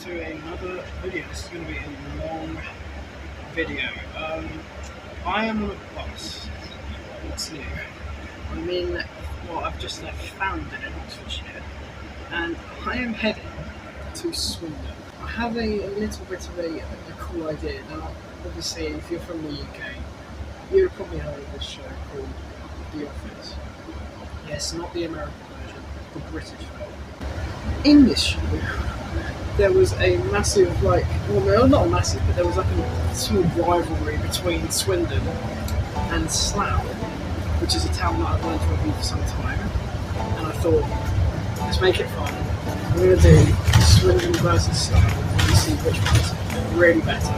to another video. This is going to be a long video. I am on a bus. What's new? I'm in what I've just left Farringdon in Oxfordshire, and I am heading to Swindon. I have a little bit of a cool idea. Now, obviously, if you're from the UK, you've probably heard of this show called The Office. Yes, not the American version, the British version. In this show, there was a massive, well, not a massive, but there was like a small rivalry between Swindon and Slough, which is a town that I've wanted to review for some time. And I thought, let's make it fun. I'm going to do Swindon Vs Slough and see which one's really better.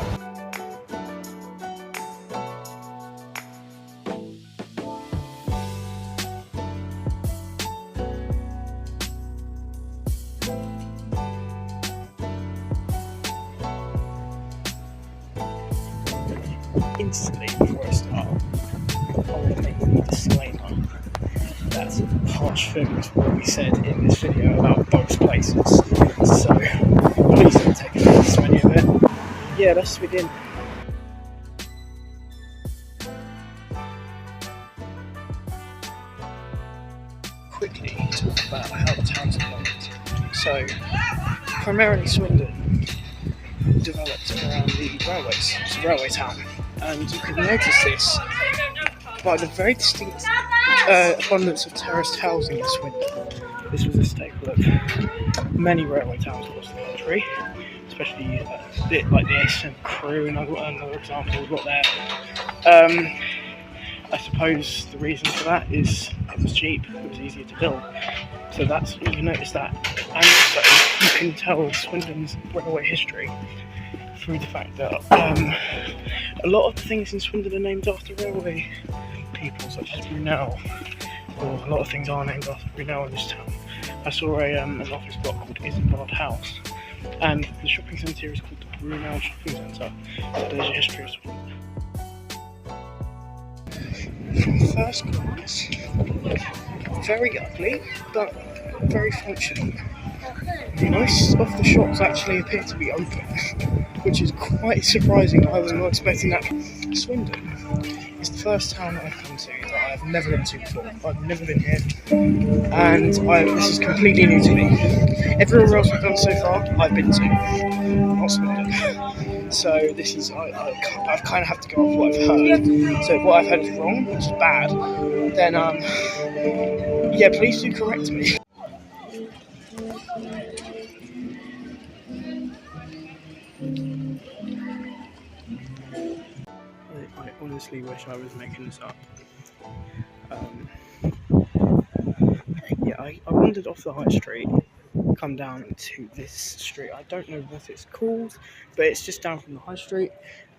Instantly, before I start, I want to make a disclaimer that harsh things will be said in this video about both places, so please don't take offence to any of it. Yeah, let's begin. Quickly talk about how the town's developed. So, primarily Swindon developed around the railways. It's a railway town. And you can notice this by the very distinct abundance of terraced housing in Swindon. This was a staple of many railway towns across the country, especially a bit like this, and Crewe and another example we've got there. I suppose the reason for that is it was cheap, it was easier to build. So that's, you can notice that. And also you can tell Swindon's railway history through the fact that a lot of the things in Swindon are named after railway people, such as Brunel, or a lot of things are named after Brunel in this town. I saw an office block called Isambard House, and the shopping centre here is called the Brunel Shopping Centre. So there's your history of Swindon. From first glance, very ugly, but very functional. Most of the shops actually appear to be open, which is quite surprising. I was not expecting that. Swindon is the first town that I've come to that I've never been to before. I've never been here, and this is completely new to me. Everywhere else I've done so far, I've been to, not Swindon. So this is, I've kind of have to go off what I've heard. So if what I've heard is wrong, which is bad, then yeah, please do correct me. I honestly wish I was making this up. Yeah, I wandered off the high street, come down to this street. I don't know what it's called, but it's just down from the high street,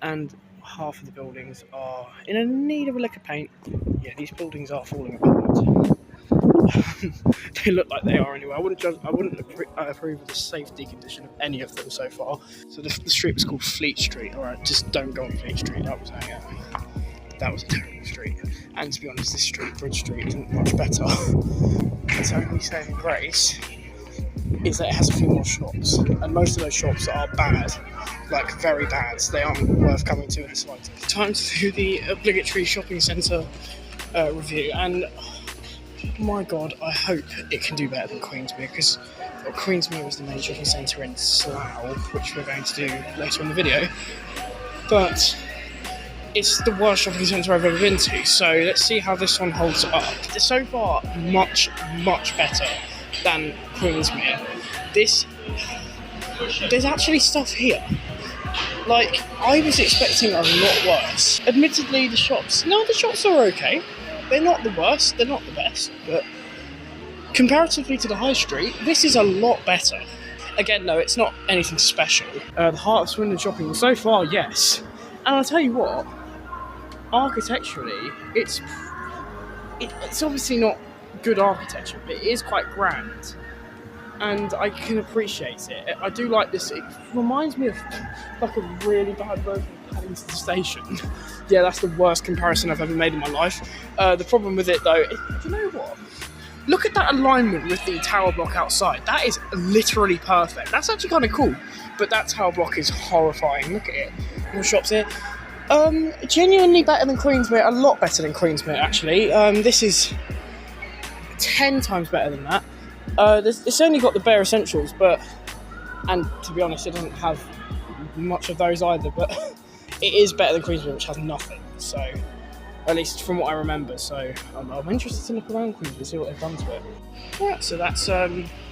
and half of the buildings are in need of a lick of paint. Yeah, these buildings are falling apart. They look like they are anyway. I wouldn't approve of the safety condition of any of them so far. So the street was called Fleet Street. Alright, just don't go on Fleet Street. That was a terrible street. And to be honest, this street, Bridge Street, isn't much better. Its only saving grace is that it has a few more shops, and most of those shops are bad, like very bad. They aren't worth coming to in the slightest. Time to do the obligatory shopping centre review, and my god, I hope it can do better than Queensmere, because Queensmere is the main shopping centre in Slough, which we're going to do later in the video, but it's the worst shopping centre I've ever been to, so let's see how this one holds up. So far, much better than Queensmere. There's actually stuff here. Like, I was expecting a lot worse. Admittedly, the shops are okay. They're not the worst, they're not the best, but comparatively to the high street, this is a lot better. Again, no, it's not anything special. The heart of Swindon shopping, so far, yes. And I'll tell you what, architecturally, it's obviously not good architecture, but it is quite grand. And I can appreciate it. I do like this. It reminds me of like a really bad version of Paddington Station. Yeah, that's the worst comparison I've ever made in my life. The problem with it though, do you know what? Look at that alignment with the tower block outside. That is literally perfect. That's actually kind of cool. But that tower block is horrifying. Look at it. More shops here. Genuinely better than Queensmere. A lot better than Queensmere, actually. This is 10 times better than that. It's only got the bare essentials, and to be honest, it doesn't have much of those either, but it is better than Queensmere, which has nothing. So, at least from what I remember. So, I'm interested to look around Queensmere, see what they've done to it. Right, so that's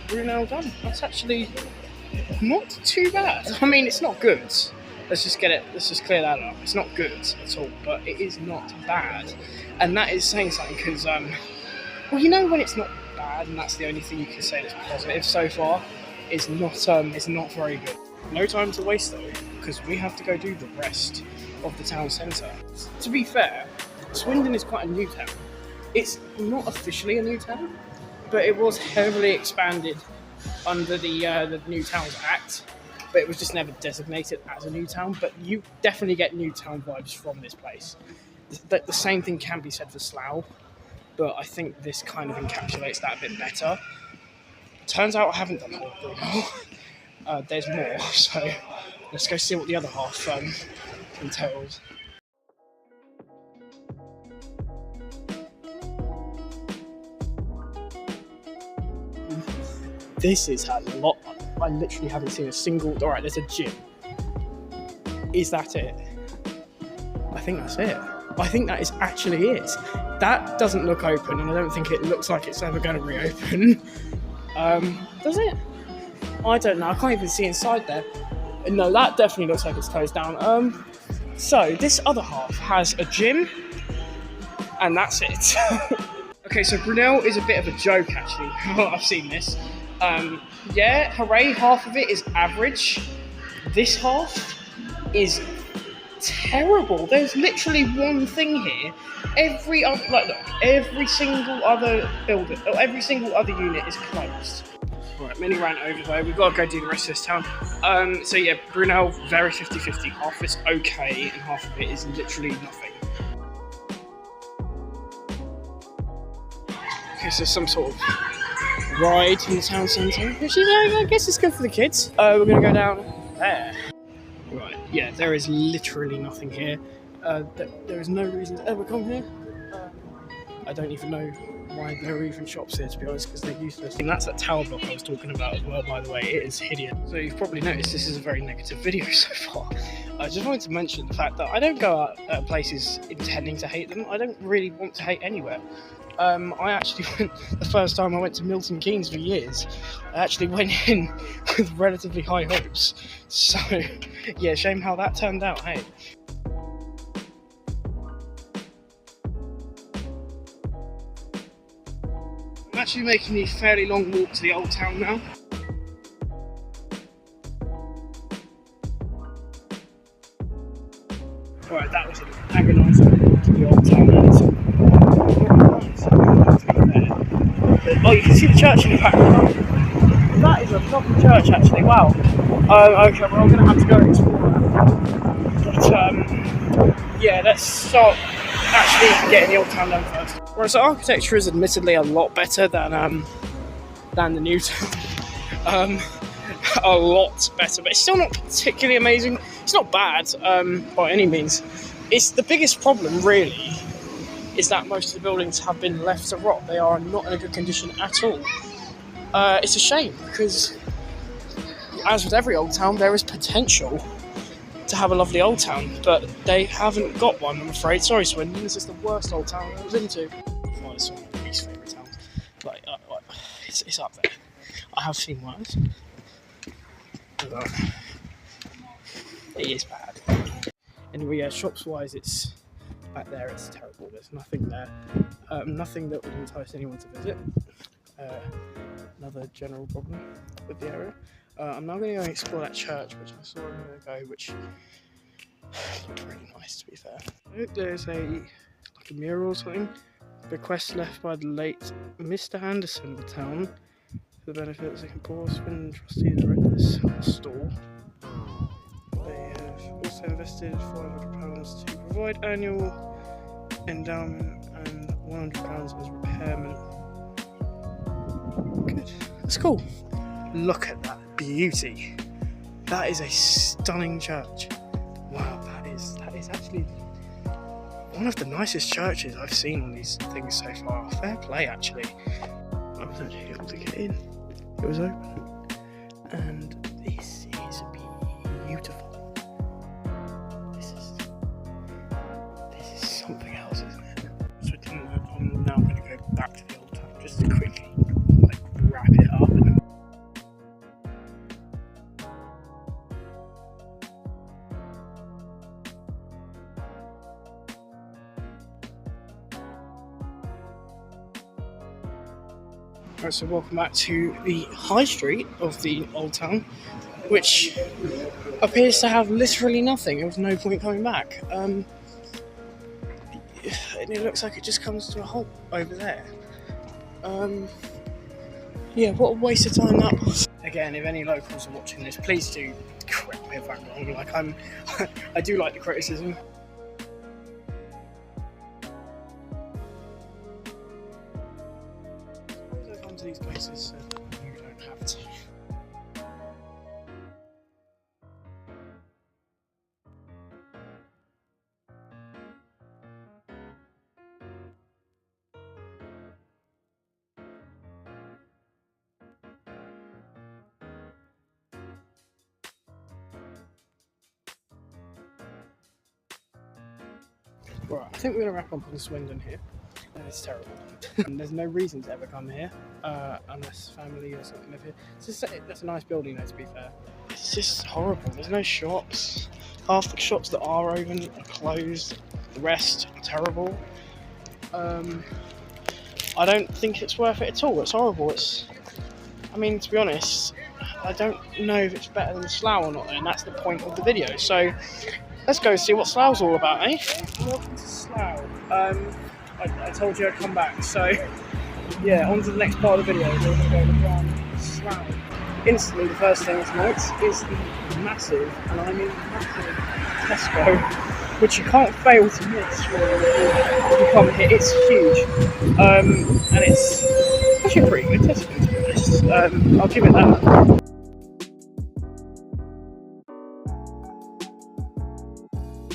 Brunel done. That's actually not too bad. I mean, it's not good. Let's just clear that up. It's not good at all, but it is not bad. And that is saying something because, well, you know when it's not bad, and that's the only thing you can say that's positive so far, it's not very good. No time to waste though, because we have to go do the rest of the town centre. To be fair, Swindon is quite a new town. It's not officially a new town, but it was heavily expanded under the New Towns Act, but it was just never designated as a new town. But you definitely get new town vibes from this place. The same thing can be said for Slough, but I think this kind of encapsulates that a bit better. Turns out I haven't done all Bruno. There's more, so let's go see what the other half entails. This has a lot. I literally haven't seen a single. Alright, there's a gym. Is that it? I think that's it. I think that is actually it. That doesn't look open, and I don't think it looks like it's ever going to reopen. Does it? I don't know. I can't even see inside there. No, that definitely looks like it's closed down. So this other half has a gym, and that's it. Okay, so Brunel is a bit of a joke, actually. I've seen this. Yeah, hooray, half of it is average. This half is terrible. There's literally one thing here. Every single other building, or every single other unit is closed. Right, mini rant over though. We've got to go do the rest of this town. So yeah, Brunel, very 50-50. Half is okay, and half of it is literally nothing. Okay, so some sort of ride in the town centre, which I guess is good for the kids. We're going to go down there. Right, yeah, there is literally nothing here. There is no reason to ever come here. I don't even know why there are even shops here, to be honest, because they're useless. And that's that tower block I was talking about as well, by the way. It is hideous. So you've probably noticed this is a very negative video so far. I just wanted to mention the fact that I don't go out at places intending to hate them. I don't really want to hate anywhere. I actually went, the first time I went to Milton Keynes for years, I actually went in with relatively high hopes. So, yeah, shame how that turned out, hey? I'm actually making a fairly long walk to the old town now. Alright, that was an agonising walk to the old town. Oh, you can see the church in the background. That is a proper church, actually. Wow. Okay, well, I'm going to have to go and explore that. But yeah, let's start actually getting the old town done first. Right, so architecture is admittedly a lot better than the new town. A lot better, but it's still not particularly amazing. It's not bad by any means. It's the biggest problem, really, is that most of the buildings have been left to rot. They are not in a good condition at all. It's a shame, because as with every old town, there is potential to have a lovely old town, but they haven't got one, I'm afraid. Sorry, Swindon, this is the worst old town I was into. Oh, it's one of my least favourite towns. Like, it's up there. I have seen worse. But it is bad. Anyway, yeah, shops-wise, it's back there, it's terrible. There's nothing there. Nothing that would entice anyone to visit. Another general problem with the area. I'm now going to go and explore that church, which I saw a minute ago, which looked really nice, to be fair. There's a mural or something. Bequest left by the late Mr. Anderson of the town for the benefit of the second poor. Swindon trustees erected this stall. They have also invested £500 to provide annual endowment and £100 as repairment. Good. That's cool. Look at that beauty. That is a stunning church. Wow, that is actually one of the nicest churches I've seen on these things so far. Fair play, actually. I was actually able to get in. It was open. And this is beautiful. This is something else, isn't it? So I'm now going to go back to the old town just to quickly wrap it up. Right, so welcome back to the high street of the old town, which appears to have literally nothing. There was no point coming back. And it looks like it just comes to a halt over there. Yeah, what a waste of time that was. Again, if any locals are watching this, please do correct me if I'm wrong. I do like the criticism. To these places, so you don't have to. Right, I think we're going to wrap up on Swindon here. It's terrible. There's no reason to ever come here unless family or something live here. That's a nice building though, to be fair. It's just horrible. There's no shops. Half the shops that are open are closed. The rest are terrible. I don't think it's worth it at all. It's horrible. I mean, to be honest, I don't know if it's better than Slough or not, and that's the point of the video. So let's go see what Slough's all about, eh? Welcome to Slough. I told you I'd come back, so yeah, on to the next part of the video. We're going to go around Slough. Instantly, the first thing to note is the massive, and I mean massive, Tesco, which you can't fail to miss when you come here. It's huge, and it's actually a pretty good Tesco, to be honest. I'll give it that.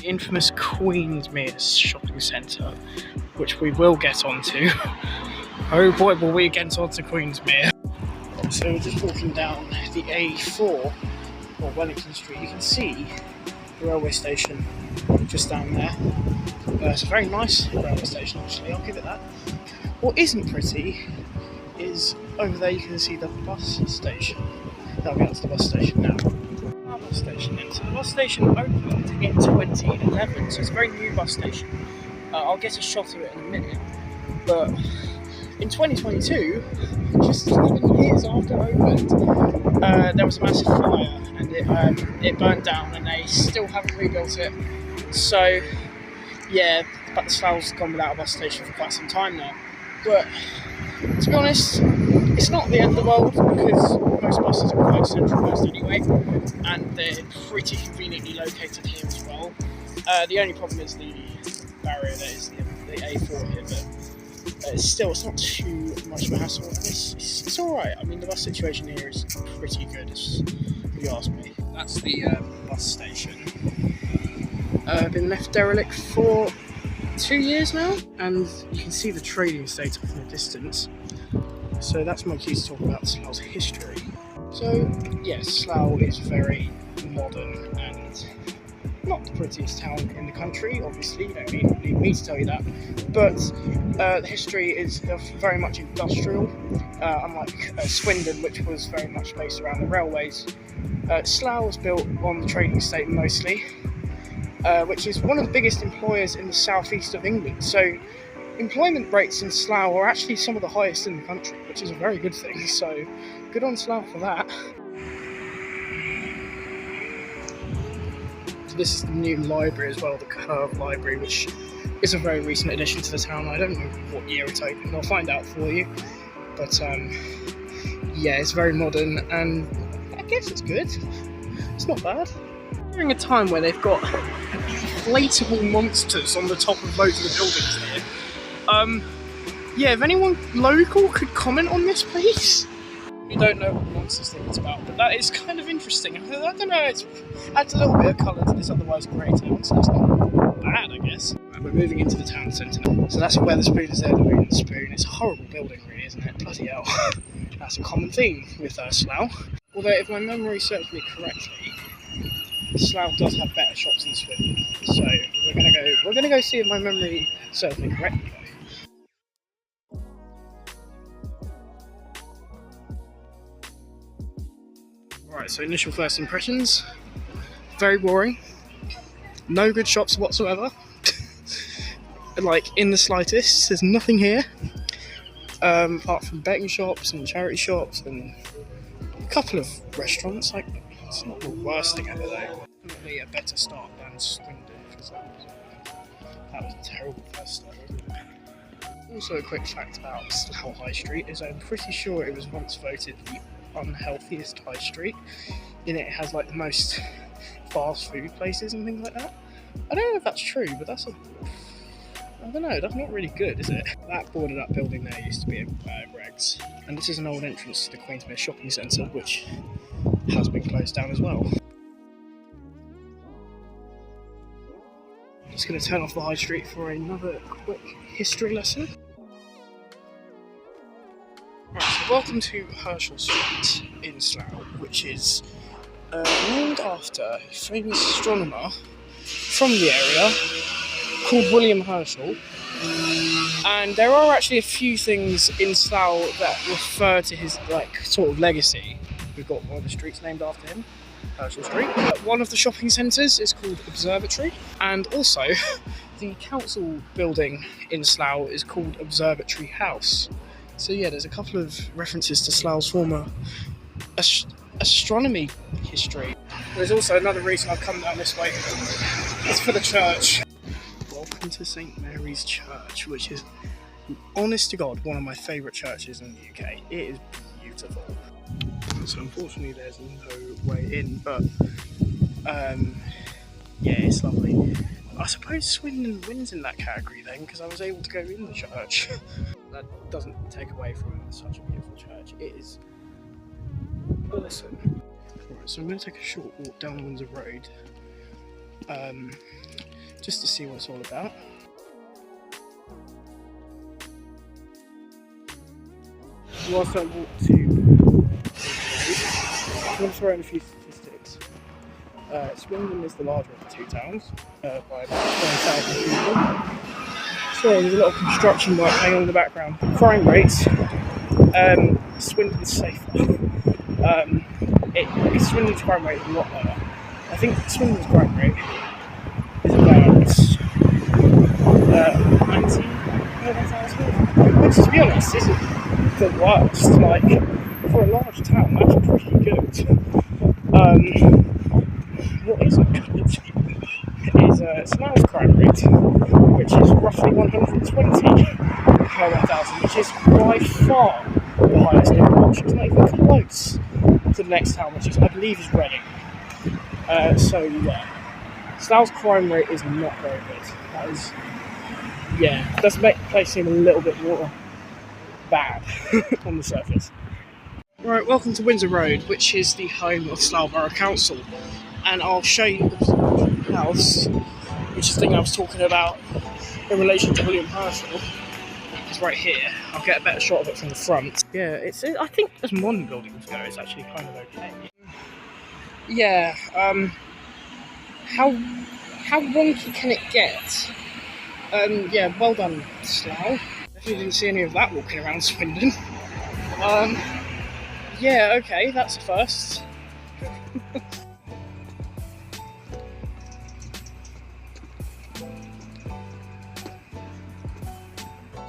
Infamous Queensmere shopping centre, which we will get onto. Oh boy, will we get onto Queensmere. So we're just walking down the A4, or Wellington Street. You can see the railway station just down there. It's a very nice railway station, actually, I'll give it that. What isn't pretty is over there you can see the bus station. I'll get to the bus station now. Bus station then. So the bus station opened in 2011, so it's a very new bus station. I'll get a shot of it in a minute, but in 2022, just 11 years after it opened, there was a massive fire and it burnt down, and they still haven't rebuilt it. So yeah, but the Slough's gone without a bus station for quite some time now. But to be honest, it's not the end of the world, because most buses are quite centralised anyway, and they're pretty conveniently located here as well. The only problem is the barrier that is the A4 here, but it's not too much of a hassle. It's alright. I mean, the bus situation here is pretty good, if you ask me. That's the bus station. Been left derelict for 2 years now, and you can see the trading estate up in the distance. So that's my cue to talk about Slough's history. So yes, Slough is very modern and not the prettiest town in the country, obviously, you don't need me to tell you that, but the history is very much industrial, unlike Swindon, which was very much based around the railways. Slough was built on the trading estate mostly, which is one of the biggest employers in the southeast of England. So employment rates in Slough are actually some of the highest in the country, which is a very good thing, so good on Slough for that. So this is the new library as well, the Curve Library, which is a very recent addition to the town. I don't know what year it's opened, I'll find out for you, but yeah, it's very modern, and I guess it's good. It's not bad. During a time where they've got inflatable monsters on the top of loads of the buildings here. Yeah, if anyone local could comment on this, please. You don't know what Monsters think it's about, but that is kind of interesting. I don't know, it adds a little bit of colour to this otherwise grey town, so it's not bad, I guess. Right, we're moving into the town centre now. So that's where the spoon is there, the moon and the spoon. It's a horrible building, really, isn't it? Bloody hell. That's a common theme with Slough. Although, if my memory serves me correctly, Slough does have better shops than Swindon. So we're gonna go see if my memory serves me correctly. Right, so initial first impressions, very boring, no good shops whatsoever, like in the slightest, there's nothing here, apart from betting shops and charity shops and a couple of restaurants. Like, it's not the worst thing ever though, definitely a better start than Swindon, because that was a terrible first start, wasn't it? Also, a quick fact about Slough High Street is I'm pretty sure it was once voted the unhealthiest high street. In it has like the most fast food places and things like that. I don't know if that's true, but I don't know, that's not really good, is it? That boarded up building there used to be a Greggs, and this is an old entrance to the Queensmere shopping centre, which has been closed down as well. Just going to turn off the high street for another quick history lesson. Right, so welcome to Herschel Street in Slough, which is named after a famous astronomer from the area called William Herschel. And there are actually a few things in Slough that refer to his sort of legacy. We've got one of the streets named after him, Herschel Street. One of the shopping centres is called Observatory, and also the council building in Slough is called Observatory House. So yeah, there's a couple of references to Slough's former astronomy history. There's also another reason I've come down this way. It's for the church. Welcome to St Mary's Church, which is, honest to God, one of my favourite churches in the UK. It is beautiful. So unfortunately there's no way in, but yeah, it's lovely. I suppose Swindon wins in that category then, because I was able to go in the church. That doesn't take away from such a beautiful church. It is awesome. Right, so I'm going to take a short walk down Windsor Road, just to see what it's all about. Whilst I walk to I'm going to throw in a few statistics. Swindon is the larger of the two towns, by about 20,000 people. Sorry, there's a lot of construction work going on in the background. Crime rates, Swindon's safer. Swindon's crime rate is a lot lower. I think Swindon's crime rate is about 19 per 1,000, which, to be honest, isn't the worst. Like, for a large town, that's pretty good. What isn't good is Slough's crime rate, which is roughly 120 per 1,000, which is by far the highest in Berkshire. It's not even close to the next town, which is, I believe, is Reading. So yeah, Slough's crime rate is not very good. That is, yeah, does make the place seem a little bit more bad on the surface. Right, welcome to Windsor Road, which is the home of Slough Borough Council, and I'll show you the house, which is the thing I was talking about in relation to William Herschel. It's right here. I'll get a better shot of it from the front. Yeah, I think as modern buildings go, it's actually kind of okay. Yeah, how wonky can it get? Yeah, well done, Slough. Definitely didn't see any of that walking around Swindon. Yeah, okay, that's a first.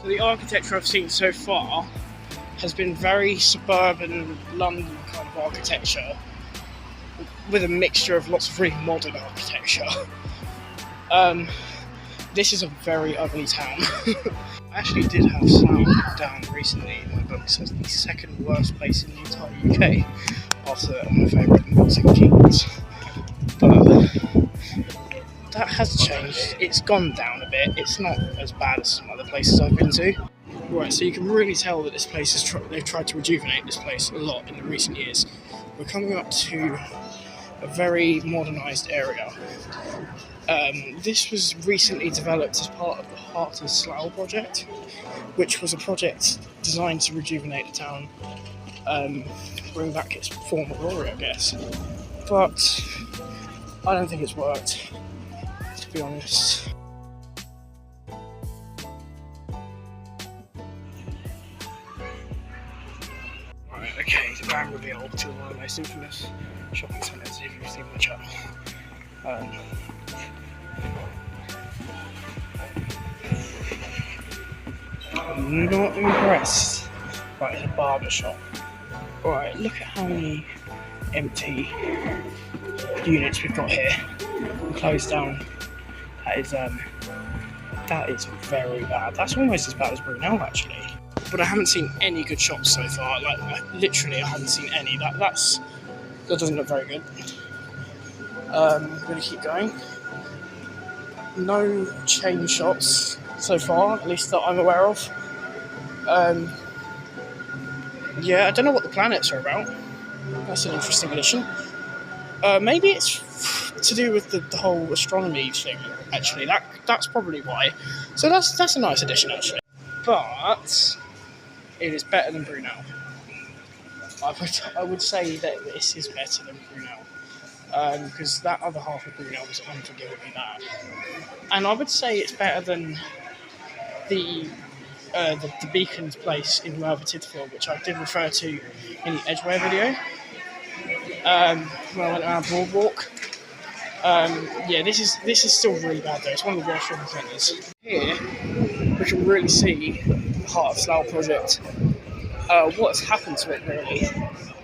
So the architecture I've seen so far has been very suburban London kind of architecture, with a mixture of lots of really modern architecture. This is a very ugly town. I actually did have Slough down recently in my books as the second worst place in the entire UK, after my favourite Milton Keynes. But that has changed. It's gone down a bit. It's not as bad as some other places I've been to. Right, so you can really tell that this place they've tried to rejuvenate this place a lot in the recent years. We're coming up to a very modernised area. This was recently developed as part of the Heart of Slough project, which was a project designed to rejuvenate the town, bring back its former glory, I guess. But I don't think it's worked, to be honest. Right, okay, the brand reveal to one of the most infamous shopping centres if you've seen my channel. I'm not impressed. Right, it's a barber shop. Alright, look at how many empty units we've got here. Closed down. That is very bad. That's almost as bad as Brunel, actually. But I haven't seen any good shops so far. Literally, I haven't seen any. That doesn't look very good. I'm going to keep going. No chain shops so far, at least that I'm aware of. Yeah, I don't know what the planets are about. That's an interesting addition. Maybe it's to do with the whole astronomy thing, actually. That's probably why. So that's a nice addition, actually. But it is better than Brunel. I would say that this is better than Brunel. Because that other half of Brunel was unforgivably bad. And I would say it's better than the Beacon's place in Merthyr Tydfil, which I did refer to in the Edgware video, when I went around Broadwalk. Yeah, this is still really bad though. It's one of the worst shopping centres. Here, we can really see the Heart of Slough project. What's happened to it really?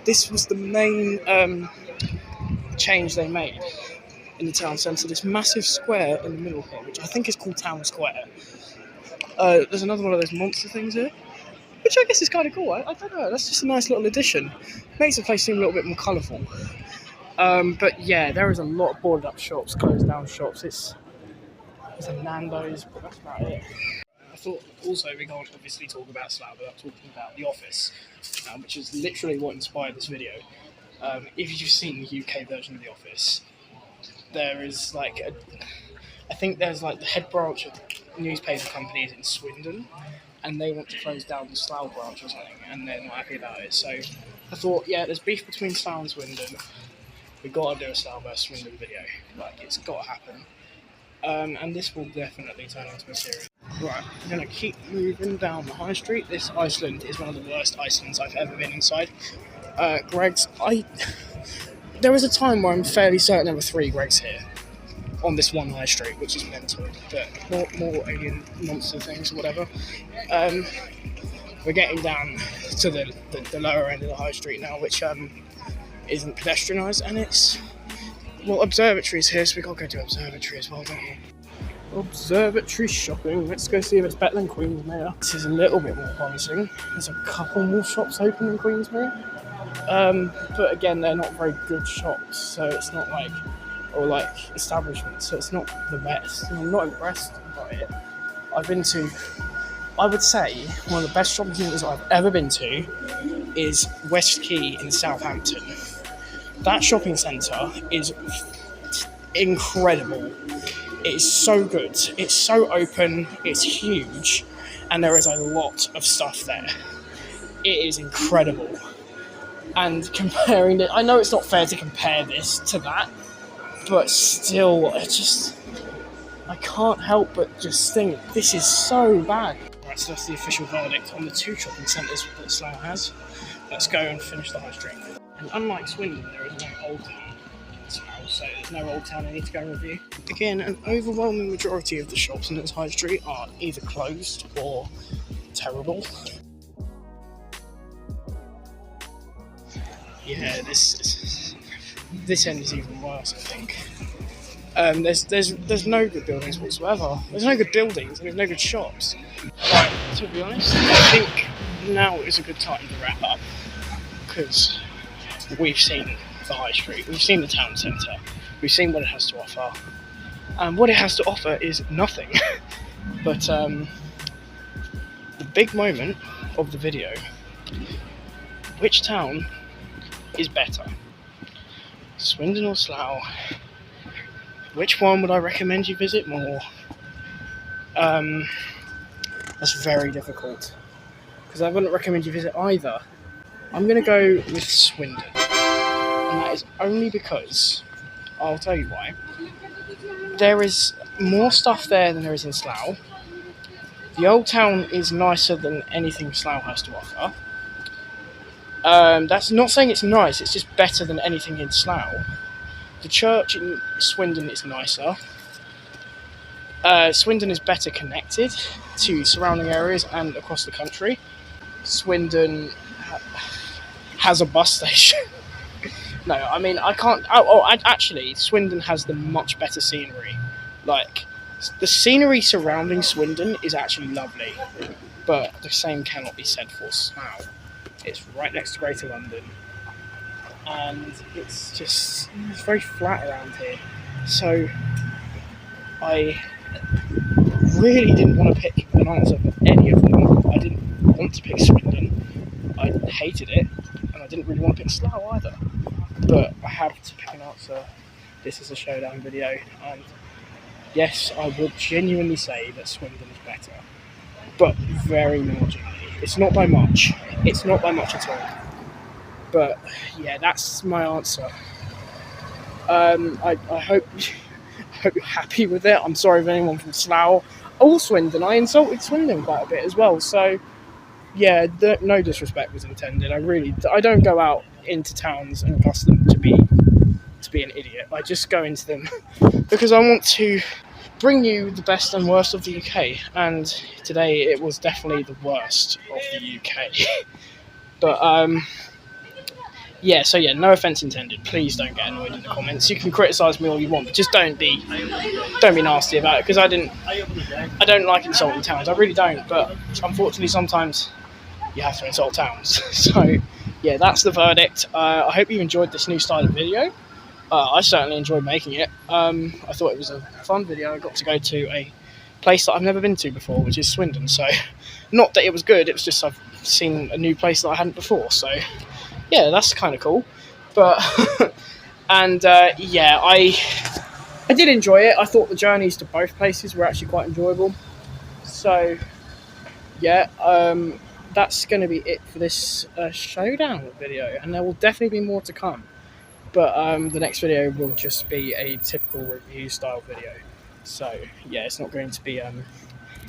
This was the main change they made in the town centre. This massive square in the middle here, which I think is called Town Square. There's another one of those monster things here, which I guess is kind of cool. I don't know, that's just a nice little addition. Makes the place seem a little bit more colourful. But yeah, there is a lot of boarded up shops, closed down shops. There's a Nando's, but that's about it. I thought also we can't obviously talk about Slough without talking about The Office, which is literally what inspired this video. If you've seen the UK version of The Office, there is I think there's the head branch of newspaper companies in Swindon, and they want to close down the Slough branch or something, and they're not happy about it. So I thought, yeah, there's beef between Slough and Swindon. We've got to do a Slough vs Swindon video. It's got to happen. And this will definitely turn into a series. Right, I'm going to keep moving down the high street. This Iceland is one of the worst Icelands I've ever been inside. Greggs, there was a time where I'm fairly certain there were 3 Greggs here on this one high street, which is mental, but more alien monster things or whatever. We're getting down to the lower end of the high street now, which isn't pedestrianised, and it's, well, observatory's here, so we got to go to observatory as well, don't we? Observatory shopping. Let's go see if it's better than Queensmere. This is a little bit more promising. There's a couple more shops open in Queensmere, but again, they're not very good shops, so it's not establishments, so it's not the best. And I'm not impressed by it. I would say one of the best shopping centres I've ever been to is West Quay in Southampton. That shopping centre is incredible. It is so good. It's so open. It's huge, and there is a lot of stuff there. It is incredible. And comparing it, I know it's not fair to compare this to that, but still, I can't help but just think this is so bad. Right, so that's the official verdict on the 2 shopping centres that Slough has. Let's go and finish the high street. And unlike Swindon, there is no old town in Slough, so there's no old town I need to go and review. Again, an overwhelming majority of the shops in this high street are either closed or terrible. Yeah, this end is even worse, I think. There's no good buildings whatsoever. There's no good buildings and there's no good shops. Right, to be honest, I think now is a good time to wrap up, because we've seen the high street, we've seen the town centre, we've seen what it has to offer, and what it has to offer is nothing. But the big moment of the video. Which town is better? Swindon or Slough? Which one would I recommend you visit more? That's very difficult, because I wouldn't recommend you visit either. I'm going to go with Swindon, and that is only because, I'll tell you why. There is more stuff there than there is in Slough. The old town is nicer than anything Slough has to offer. That's not saying it's nice, it's just better than anything in Slough. The church in Swindon is nicer. Swindon is better connected to surrounding areas and across the country. Swindon has a bus station. No, I mean, I can't... actually, Swindon has the much better scenery. Like, the scenery surrounding Swindon is actually lovely, but the same cannot be said for Slough. It's right next to Greater London, and it's very flat around here. So, I really didn't want to pick an answer for any of them. I didn't want to pick Swindon. I hated it, and I didn't really want to pick Slough either. But I have to pick an answer. This is a showdown video, and yes, I would genuinely say that Swindon is better, but very marginally. It's not by much. It's not by much at all. But yeah, that's my answer. I hope you're happy with it. I'm sorry if anyone from Slough or Swindon. I insulted Swindon quite a bit as well. So yeah, no disrespect was intended. I don't go out into towns and cuss them to be an idiot. I just go into them because I want to bring you the best and worst of the UK, and today it was definitely the worst of the UK. But yeah, so yeah, no offence intended. Please don't get annoyed in the comments. You can criticise me all you want, but just don't be nasty about it, because I don't like insulting towns. I really don't. But unfortunately, sometimes you have to insult towns. So yeah, that's the verdict. I hope you enjoyed this new style of video. I certainly enjoyed making it. I thought it was a fun video. I got to go to a place that I've never been to before, which is Swindon. So not that it was good, it was just I've seen a new place that I hadn't before. So yeah, that's kind of cool. But and yeah, I did enjoy it. I thought the journeys to both places were actually quite enjoyable. So yeah, that's going to be it for this showdown video, and there will definitely be more to come. But the next video will just be a typical review style video. So yeah, it's not going to be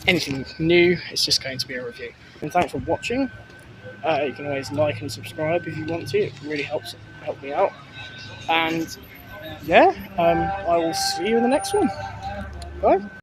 anything new, it's just going to be a review. And thanks for watching. You can always like and subscribe if you want to, it really helps me out. And yeah, I will see you in the next one. Bye.